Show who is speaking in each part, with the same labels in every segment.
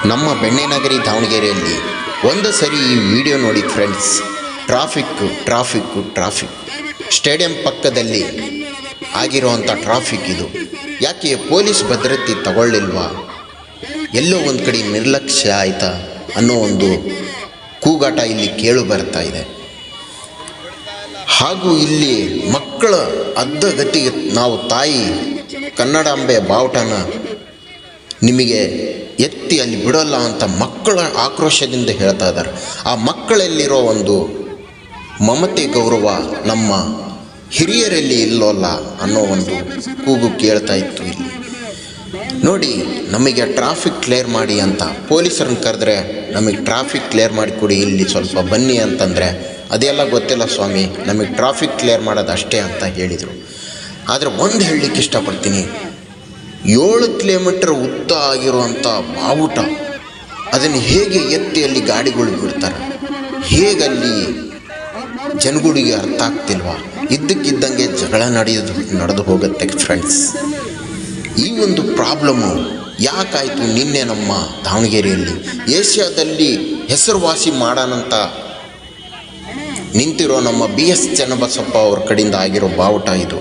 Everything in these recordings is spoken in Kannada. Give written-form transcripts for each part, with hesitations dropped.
Speaker 1: ನಮ್ಮ ಬೆಣ್ಣೆನಗರಿ ದಾವಣಗೆರೆಯಲ್ಲಿ ಒಂದು ಸರಿ ಈ ವಿಡಿಯೋ ನೋಡಿ ಫ್ರೆಂಡ್ಸ್. ಟ್ರಾಫಿಕ್ ಸ್ಟೇಡಿಯಂ ಪಕ್ಕದಲ್ಲಿ ಆಗಿರುವಂಥ ಟ್ರಾಫಿಕ್ ಇದು. ಯಾಕೆ ಪೊಲೀಸ್ ಭದ್ರತೆ ತಗೊಳ್ಳಿಲ್ವಾ, ಎಲ್ಲೋ ಒಂದು ಕಡೆ ನಿರ್ಲಕ್ಷ್ಯ ಆಯಿತಾ ಅನ್ನೋ ಒಂದು ಕೂಗಾಟ ಇಲ್ಲಿ ಕೇಳು ಬರ್ತಾ ಇದೆ. ಹಾಗೂ ಇಲ್ಲಿ ಮಕ್ಕಳ ಅರ್ಧಗತಿಗೆ ನಾವು ತಾಯಿ ಕನ್ನಡಾಂಬೆ ಬಾವುಟನ ನಿಮಗೆ ಎತ್ತಿ ಅಲ್ಲಿ ಬಿಡೋಲ್ಲ ಅಂತ ಮಕ್ಕಳ ಆಕ್ರೋಶದಿಂದ ಹೇಳ್ತಾ ಇದ್ದಾರೆ. ಆ ಮಕ್ಕಳಲ್ಲಿರೋ ಒಂದು ಮಮತೆ ಗೌರವ ನಮ್ಮ ಹಿರಿಯರಲ್ಲಿ ಇಲ್ಲೋಲ್ಲ ಅನ್ನೋ ಒಂದು ಕೂಗು ಕೇಳ್ತಾ ಇತ್ತು ಇಲ್ಲಿ. ನೋಡಿ, ನಮಗೆ ಟ್ರಾಫಿಕ್ ಕ್ಲಿಯರ್ ಮಾಡಿ ಅಂತ ಪೊಲೀಸರನ್ನು ಕರೆದ್ರೆ ನಮಗೆ ಟ್ರಾಫಿಕ್ ಕ್ಲಿಯರ್ ಮಾಡಿಕೊಡಿ, ಇಲ್ಲಿ ಸ್ವಲ್ಪ ಬನ್ನಿ ಅಂತಂದರೆ ಅದೆಲ್ಲ ಗೊತ್ತಿಲ್ಲ ಸ್ವಾಮಿ, ನಮಗೆ ಟ್ರಾಫಿಕ್ ಕ್ಲಿಯರ್ ಮಾಡೋದು ಅಷ್ಟೇ ಅಂತ ಹೇಳಿದರು. ಆದರೆ ಒಂದು ಹೇಳಲಿಕ್ಕೆ ಇಷ್ಟಪಡ್ತೀನಿ, 7 ಕಿಲೋಮೀಟರ್ ಉದ್ದ ಆಗಿರುವಂಥ ಬಾವುಟ ಅದನ್ನು ಹೇಗೆ ಎತ್ತಿ ಅಲ್ಲಿ ಗಾಡಿಗಳು ಬಿಡ್ತಾರೆ, ಹೇಗಲ್ಲಿ ಜನಗಳಿಗೆ ಅರ್ಥ ಆಗ್ತಿಲ್ವಾ? ಇದ್ದಕ್ಕಿದ್ದಂಗೆ ಜಗಳ ನಡೆದು ಹೋಗುತ್ತೆ ಫ್ರೆಂಡ್ಸ್. ಈ ಒಂದು ಪ್ರಾಬ್ಲಮ್ಮು ಯಾಕಾಯಿತು? ನಿನ್ನೆ ನಮ್ಮ ದಾವಣಗೆರೆಯಲ್ಲಿ ಏಷ್ಯಾದಲ್ಲಿ ಹೆಸರುವಾಸಿ ಮಾಡೋಣಂತ ನಿಂತಿರೋ ನಮ್ಮ BS ಚನ್ನಬಸಪ್ಪ ಅವ್ರ ಕಡೆಯಿಂದ ಆಗಿರೋ ಬಾವುಟ ಇದು.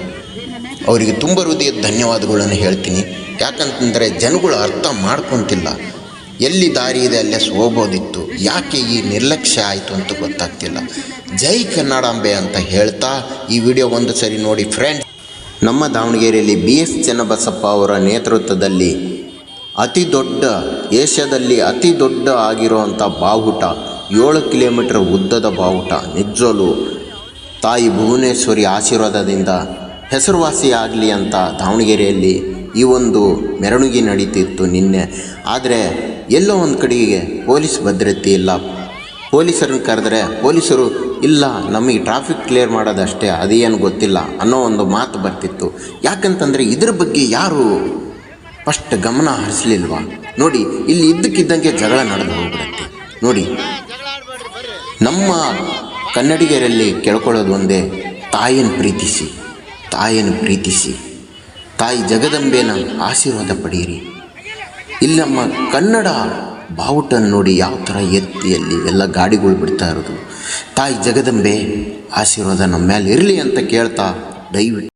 Speaker 1: ಅವರಿಗೆ ತುಂಬ ಹೃದಯದ ಧನ್ಯವಾದಗಳನ್ನು ಹೇಳ್ತೀನಿ. ಯಾಕಂತಂದರೆ ಜನಗಳು ಅರ್ಥ ಮಾಡ್ಕೊತಿಲ್ಲ, ಎಲ್ಲಿ ದಾರಿ ಇದೆ ಅಲ್ಲೇ ಹೋಗ್ಬೋದಿತ್ತು, ಯಾಕೆ ಈ ನಿರ್ಲಕ್ಷ್ಯ ಆಯಿತು ಅಂತ ಗೊತ್ತಾಗ್ತಿಲ್ಲ. ಜೈ ಕನ್ನಡಾಂಬೆ ಅಂತ ಹೇಳ್ತಾ ಈ ವಿಡಿಯೋ ಒಂದು ಸರಿ ನೋಡಿ ಫ್ರೆಂಡ್ಸ್. ನಮ್ಮ ದಾವಣಗೆರೆಯಲ್ಲಿ BS ಚನ್ನಬಸಪ್ಪ ಅವರ ನೇತೃತ್ವದಲ್ಲಿ ಏಷ್ಯಾದಲ್ಲಿ ಅತಿ ದೊಡ್ಡ ಆಗಿರುವಂಥ ಬಾವುಟ, 7 ಕಿಲೋಮೀಟರ್ ಉದ್ದದ ಬಾವುಟ, ನಿಜವೂ ತಾಯಿ ಭುವನೇಶ್ವರಿ ಆಶೀರ್ವಾದದಿಂದ ಹೆಸರುವಾಸಿ ಆಗಲಿ ಅಂತ ದಾವಣಗೆರೆಯಲ್ಲಿ ಈ ಒಂದು ಮೆರವಣಿಗೆ ನಡೀತಿತ್ತು ನಿನ್ನೆ. ಆದರೆ ಎಲ್ಲೋ ಒಂದು ಕಡೆಗೆ ಪೊಲೀಸ್ ಭದ್ರತೆ ಇಲ್ಲ. ಪೊಲೀಸರನ್ನು ಕರೆದ್ರೆ ಪೊಲೀಸರು ಇಲ್ಲ, ನಮಗೆ ಟ್ರಾಫಿಕ್ ಕ್ಲಿಯರ್ ಮಾಡೋದಷ್ಟೇ, ಅದೇನು ಗೊತ್ತಿಲ್ಲ ಅನ್ನೋ ಒಂದು ಮಾತು ಬರ್ತಿತ್ತು. ಯಾಕಂತಂದರೆ ಇದ್ರ ಬಗ್ಗೆ ಯಾರು ಫಸ್ಟ್ ಗಮನ ಹರಿಸಲಿಲ್ವಾ? ನೋಡಿ, ಇಲ್ಲಿ ಇದ್ದಕ್ಕಿದ್ದಂಗೆ ಜಗಳ ನಡೆದು ಹೋಗ್ಬಿಡುತ್ತೆ. ನೋಡಿ, ನಮ್ಮ ಕನ್ನಡಿಗರಲ್ಲಿ ಕೇಳ್ಕೊಳ್ಳೋದು ಒಂದೇ, ತಾಯಿಯನ್ನು ಪ್ರೀತಿಸಿ, ತಾಯಿ ಜಗದಂಬೆನ ಆಶೀರ್ವಾದ ಪಡೆಯಿರಿ. ಇಲ್ಲಿ ನಮ್ಮ ಕನ್ನಡ ಬಾವುಟನ ನೋಡಿ ಯಾವ ಥರ ಎತ್ತಿಯಲ್ಲಿ ಎಲ್ಲ ಗಾಡಿಗಳು ಬಿಡ್ತಾ ಇರೋದು. ತಾಯಿ ಜಗದಂಬೆ ಆಶೀರ್ವಾದ ನಮ್ಮ ಮೇಲೆ ಇರಲಿ ಅಂತ ಕೇಳ್ತಾ ದಯವಿಟ್ಟು